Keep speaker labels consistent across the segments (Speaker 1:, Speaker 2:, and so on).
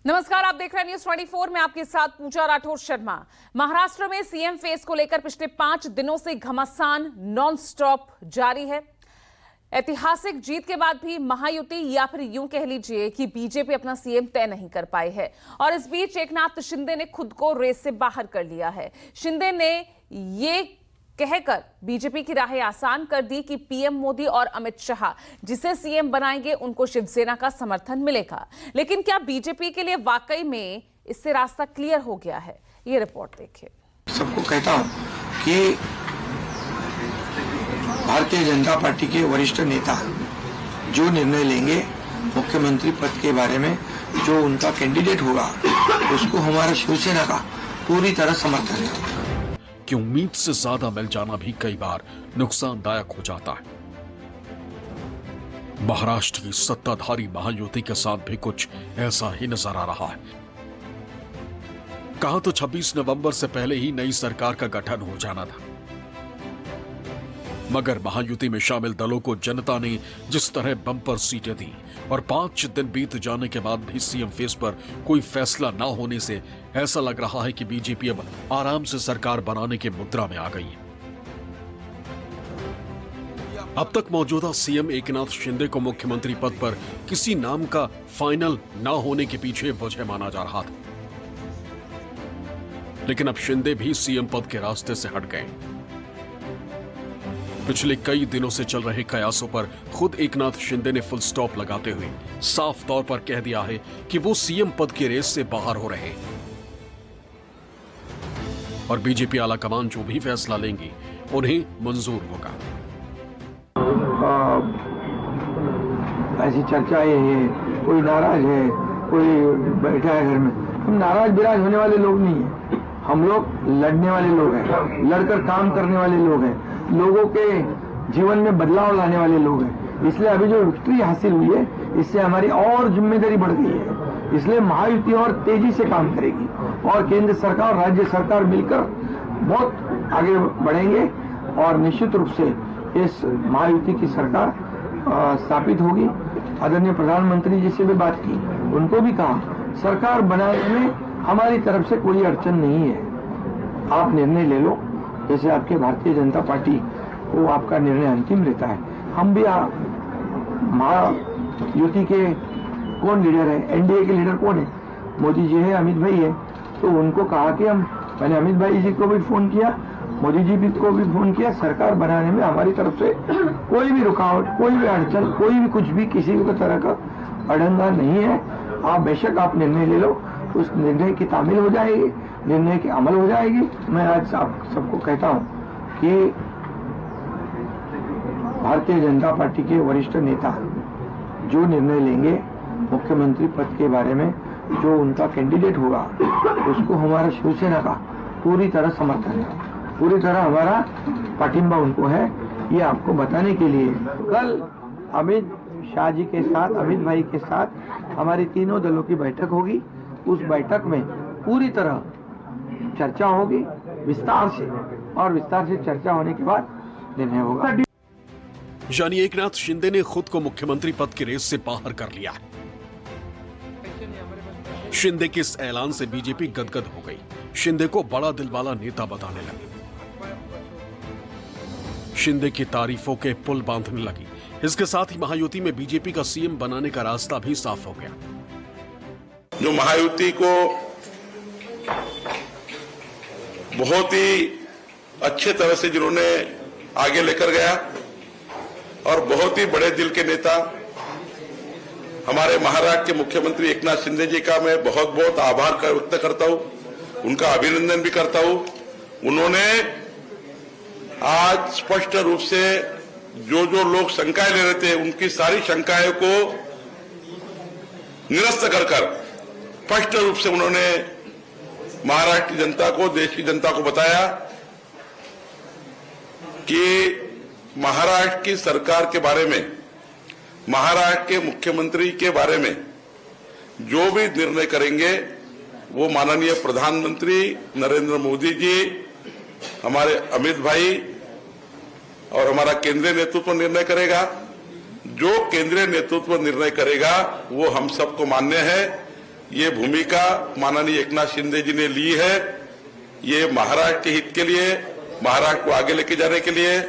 Speaker 1: नमस्कार, आप देख रहे हैं न्यूज 24 में आपके साथ पूजा राठौर शर्मा। महाराष्ट्र में सीएम फेस को लेकर पिछले 5 दिनों से घमासान नॉन स्टॉप जारी है। ऐतिहासिक जीत के बाद भी महायुति या फिर यूं कह लीजिए कि बीजेपी अपना सीएम तय नहीं कर पाई है और इस बीच एकनाथ शिंदे ने खुद को रेस से बाहर कर लिया है। शिंदे ने ये कहकर बीजेपी की राहें आसान कर दी कि पीएम मोदी और अमित शाह जिसे सीएम बनाएंगे उनको शिवसेना का समर्थन मिलेगा। लेकिन क्या बीजेपी के लिए वाकई में इससे रास्ता क्लियर हो गया है? ये रिपोर्ट देखिए।
Speaker 2: सबको कहता हूं कि भारतीय जनता पार्टी के वरिष्ठ नेता जो निर्णय लेंगे मुख्यमंत्री पद के बारे में, जो उनका कैंडिडेट होगा उसको हमारा शिवसेना का पूरी तरह समर्थन है।
Speaker 3: कि उम्मीद से ज्यादा मिल जाना भी कई बार नुकसानदायक हो जाता है। महाराष्ट्र की सत्ताधारी महायुति के साथ भी कुछ ऐसा ही नजर आ रहा है। कहा तो 26 नवंबर से पहले ही नई सरकार का गठन हो जाना था, मगर महायुति में शामिल दलों को जनता ने जिस तरह बम्पर सीटें दी और 5 दिन बीत जाने के बाद भी सीएम फेस पर कोई फैसला न होने से ऐसा लग रहा है कि बीजेपी अब आराम से सरकार बनाने की मुद्रा में आ गई है। अब तक मौजूदा सीएम एकनाथ शिंदे को मुख्यमंत्री पद पर किसी नाम का फाइनल न होने के पीछे वजह माना जा रहा था, लेकिन अब शिंदे भी सीएम पद के रास्ते से हट गए। पिछले कई दिनों से चल रहे कयासों पर खुद एकनाथ शिंदे ने फुल स्टॉप लगाते हुए साफ तौर पर कह दिया है कि वो सीएम पद की रेस से बाहर हो रहे हैं और बीजेपी आलाकमान जो भी फैसला लेंगी उन्हें मंजूर होगा।
Speaker 2: ऐसी चर्चाएं हैं, कोई नाराज है, कोई बैठा है घर में। हम नाराज बिराज होने वाले लोग नहीं है, हम लोग लड़ने वाले लोग हैं, लड़कर काम करने वाले लोग हैं, लोगों के जीवन में बदलाव लाने वाले लोग हैं। इसलिए अभी जो विक्ट्री हासिल हुई है, इससे हमारी और जिम्मेदारी बढ़ गई है। इसलिए महायुति और तेजी से काम करेगी और केंद्र सरकार और राज्य सरकार मिलकर बहुत आगे बढ़ेंगे और निश्चित रूप से इस महायुति की सरकार स्थापित होगी। आदरणीय प्रधानमंत्री जी से भी बात की, उनको भी कहा सरकार बनाने में हमारी तरफ से कोई अड़चन नहीं है, आप निर्णय ले लो। जैसे आपके भारतीय जनता पार्टी को आपका निर्णय अंतिम रहता है, हम भी महायुति के कौन लीडर है, एनडीए के लीडर कौन है, मोदी जी है, अमित भाई है, तो उनको कहा कि मैंने अमित भाई जी को भी फोन किया, मोदी जी को भी फोन किया, सरकार बनाने में हमारी तरफ से कोई भी रुकावट, कोई भी अड़चन, कोई भी कुछ भी किसी भी तरह का अड़ंगा नहीं है। आप बेशक आप निर्णय ले लो, उस निर्णय की तामील हो जाएगी, निर्णय की अमल हो जाएगी। मैं आज आप सबको कहता हूं कि भारतीय जनता पार्टी के वरिष्ठ नेता जो निर्णय लेंगे मुख्यमंत्री पद के बारे में, जो उनका कैंडिडेट होगा उसको हमारा शिवसेना का पूरी तरह समर्थन है, पूरी तरह हमारा पाटिंबा उनको है। ये आपको बताने के लिए कल अमित शाह जी के साथ, अमित भाई के साथ हमारी तीनों दलों की बैठक होगी। उस बैठक में पूरी तरह चर्चा होगी विस्तार से, और विस्तार से चर्चा होने के बाद निर्णय होगा।
Speaker 3: यानी एकनाथ शिंदे ने खुद को मुख्यमंत्री पद की रेस से बाहर कर लिया है। शिंदे के इस ऐलान से बीजेपी गदगद हो गई, शिंदे को बड़ा दिल वाला नेता बताने लगी, शिंदे की तारीफों के पुल बांधने लगी। इसके साथ ही महायुति में बीजेपी का सीएम बनाने का रास्ता भी साफ हो गया।
Speaker 4: जो महायुति को बहुत ही अच्छे तरह से जिन्होंने आगे लेकर गया और बहुत ही बड़े दिल के नेता हमारे महाराष्ट्र के मुख्यमंत्री एकनाथ शिंदे जी का मैं बहुत बहुत आभार व्यक्त करता हूं, उनका अभिनंदन भी करता हूं। उन्होंने आज स्पष्ट रूप से जो लोग शंकाएं ले रहे थे, उनकी सारी शंकाएं को निरस्त कर स्पष्ट रूप से उन्होंने महाराष्ट्र की जनता को, देश की जनता को बताया कि महाराष्ट्र की सरकार के बारे में, महाराष्ट्र के मुख्यमंत्री के बारे में जो भी निर्णय करेंगे वो माननीय प्रधानमंत्री नरेंद्र मोदी जी, हमारे अमित भाई और हमारा केंद्रीय नेतृत्व निर्णय करेगा। जो केंद्रीय नेतृत्व निर्णय करेगा वो हम सबको मान्य है ये भूमिका माननीय एकनाथ शिंदे जी ने ली है। ये महाराष्ट्र के हित के लिए, महाराष्ट्र को आगे लेके जाने के लिए,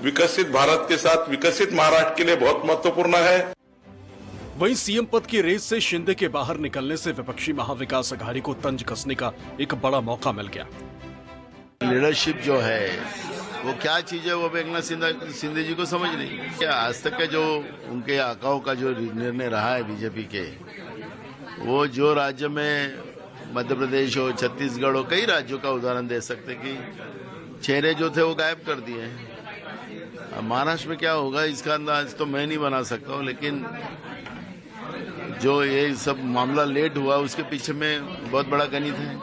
Speaker 4: विकसित भारत के साथ विकसित महाराष्ट्र के लिए बहुत महत्वपूर्ण है।
Speaker 3: वहीं सीएम पद की रेस से शिंदे के बाहर निकलने से विपक्षी महाविकास अघाड़ी को तंज कसने का एक बड़ा मौका मिल गया।
Speaker 5: लीडरशिप जो है वो क्या चीज है, वो एकनाथ शिंदे जी को समझ नहीं। क्या आज तक के जो उनके आकाओं का जो निर्णय रहा है बीजेपी के, वो जो राज्य में मध्य प्रदेश हो, छत्तीसगढ़ हो, कई राज्यों का उदाहरण दे सकते कि चेहरे जो थे वो गायब कर दिए। महाराष्ट्र में क्या होगा इसका अंदाज तो मैं नहीं बना सकता हूँ, लेकिन जो ये सब मामला लेट हुआ उसके पीछे में बहुत बड़ा गणित है।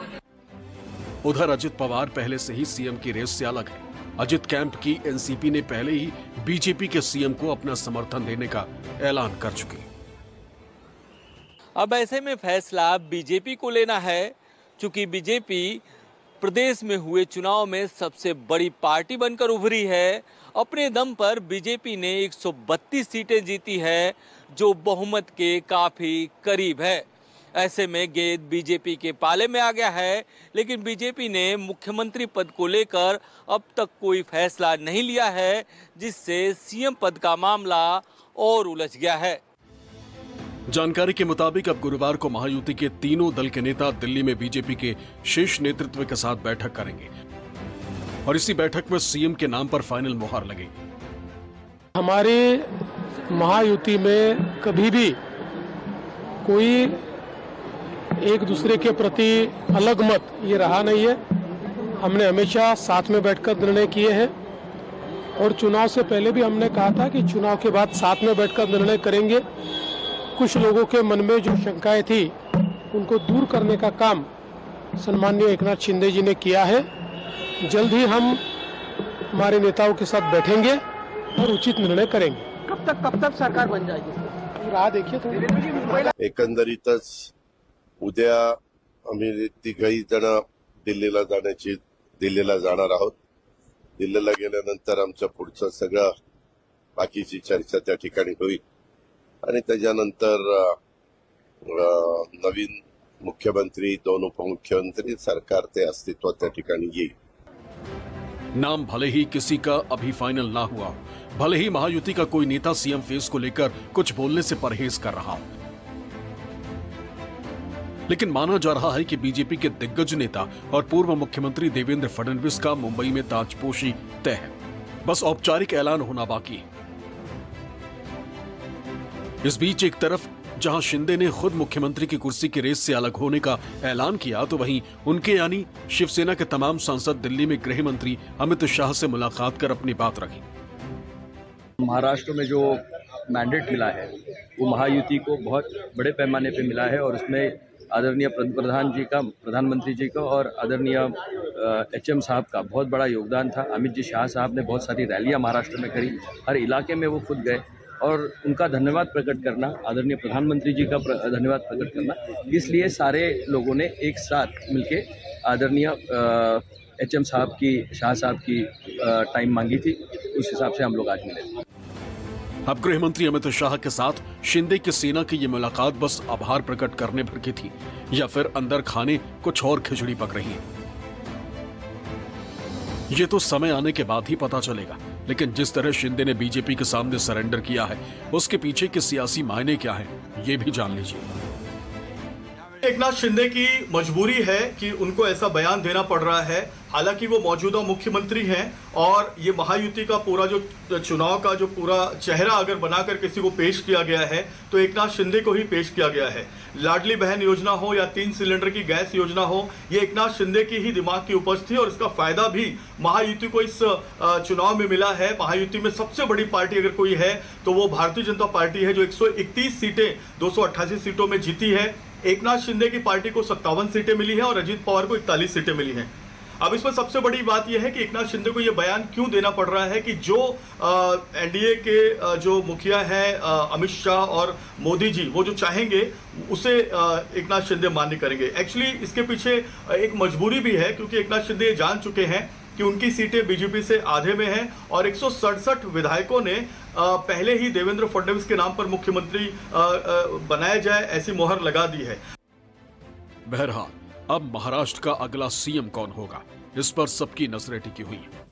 Speaker 3: उधर अजित पवार पहले से ही सीएम की रेस से अलग है। अजित कैंप की एनसीपी ने पहले ही बीजेपी के सीएम को अपना समर्थन देने का ऐलान कर चुकी।
Speaker 6: अब ऐसे में फैसला बीजेपी को लेना है, क्योंकि बीजेपी प्रदेश में हुए चुनाव में सबसे बड़ी पार्टी बनकर उभरी है। अपने दम पर बीजेपी ने 132 सीटें जीती है, जो बहुमत के काफी करीब है। ऐसे में गेंद बीजेपी के पाले में आ गया है, लेकिन बीजेपी ने मुख्यमंत्री पद को लेकर अब तक कोई फैसला नहीं लिया है, जिससे सीएम पद का मामला और उलझ गया है।
Speaker 3: जानकारी के मुताबिक अब गुरुवार को महायुति के तीनों दल के नेता दिल्ली में बीजेपी के शीर्ष नेतृत्व के साथ बैठक करेंगे और इसी बैठक में सीएम के नाम पर फाइनल मुहर लगेगी।
Speaker 7: हमारी महायुति में कभी भी कोई एक दूसरे के प्रति अलग मत ये रहा नहीं है। हमने हमेशा साथ में बैठकर निर्णय किए हैं और चुनाव से पहले भी हमने कहा था कि चुनाव के बाद साथ में बैठकर निर्णय करेंगे। कुछ लोगों के मन में जो शंकाएं थी उनको दूर करने का काम सम्माननीय एकनाथ शिंदे जी ने किया है। जल्द ही हम हमारे नेताओं के साथ बैठेंगे और उचित निर्णय करेंगे।
Speaker 8: कब तक सरकार बन जाएगी?
Speaker 7: राह देखिए थोड़ी।
Speaker 5: एकंदरीतच उद्या आम्ही तिघही जण दिल्लीला जाणार आहोत। दिल्लीला गेल्यानंतर आमचं पुढचं सगळं बाकीची चर्चा त्या ठिकाणी होईल आणि त्याच्यानंतर नवीन मुख्यमंत्री, दोन उपमुख्यमंत्री, सरकार ते अस्तित्वात त्या ठिकाणी येईल।
Speaker 3: नाम भले ही किसी का अभी फाइनल ना हुआ, भले ही महायुति का कोई नेता सीएम फेस को लेकर कुछ बोलने से परहेज कर रहा, लेकिन माना जा रहा है कि बीजेपी के दिग्गज नेता और पूर्व मुख्यमंत्री देवेंद्र फडणवीस का मुंबई में ताजपोशी तय है। बस औपचारिक ऐलान होना बाकी है। इस बीच एक तरफ जहां शिंदे ने खुद मुख्यमंत्री की कुर्सी की रेस से अलग होने का ऐलान किया, तो वहीं उनके यानी शिवसेना के तमाम सांसद दिल्ली में गृह मंत्री अमित शाह से मुलाकात कर अपनी बात रखी।
Speaker 9: महाराष्ट्र में जो मैंडेट मिला है वो महायुति को बहुत बड़े पैमाने पे मिला है और उसमें आदरणीय प्रधानमंत्री जी का और आदरणीय एचएम साहब का बहुत बड़ा योगदान था। अमित जी शाह साहब ने बहुत सारी रैलियां महाराष्ट्र में करी, हर इलाके में वो खुद गए और उनका धन्यवाद प्रकट करना, आदरणीय प्रधानमंत्री जी का धन्यवाद प्रकट करना, इसलिए सारे लोगों ने एक साथ मिलके आदरणीय एचएम साहब की, शाह साहब की टाइम मांगी थी। उस हिसाब से हम लोग आज मिले।
Speaker 3: अब गृह मंत्री अमित शाह के साथ शिंदे की सेना की ये मुलाकात बस आभार प्रकट करने भर की थी या फिर अंदर खाने कुछ और खिचड़ी पक रही है, ये तो समय आने के बाद ही पता चलेगा। लेकिन जिस तरह शिंदे ने बीजेपी के सामने सरेंडर किया है, उसके पीछे के सियासी मायने क्या है, ये भी जान लीजिए।
Speaker 10: एकनाथ शिंदे की मजबूरी है कि उनको ऐसा बयान देना पड़ रहा है। हालांकि वो मौजूदा मुख्यमंत्री हैं और ये महायुति का पूरा जो चुनाव का जो पूरा चेहरा अगर बनाकर किसी को पेश किया गया है तो एकनाथ शिंदे को ही पेश किया गया है। लाडली बहन योजना हो या 3 सिलेंडर की गैस योजना हो, ये एकनाथ शिंदे की ही दिमाग की उपज थी और इसका फायदा भी महायुति को इस चुनाव में मिला है। महायुति में सबसे बड़ी पार्टी अगर कोई है तो वो भारतीय जनता पार्टी है, जो 131 सीटें 288 सीटों में जीती है। एकनाथ शिंदे की पार्टी को 57 सीटें मिली हैं और अजित पवार को 41 सीटें मिली हैं। अब इसमें सबसे बड़ी बात यह है कि एकनाथ शिंदे को यह बयान क्यों देना पड़ रहा है कि जो एनडीए के जो मुखिया हैं अमित शाह और मोदी जी, वो जो चाहेंगे उसे एकनाथ शिंदे मान्य करेंगे। एक्चुअली इसके पीछे एक मजबूरी भी है, क्योंकि एकनाथ शिंदे ये जान चुके हैं कि उनकी सीटें बीजेपी से आधे में हैं और 167 विधायकों ने पहले ही देवेंद्र फडणवीस के नाम पर मुख्यमंत्री बनाया जाए ऐसी मोहर लगा दी है।
Speaker 3: बहरहाल अब महाराष्ट्र का अगला सीएम कौन होगा, इस पर सबकी नजरें टिकी हुई हैं।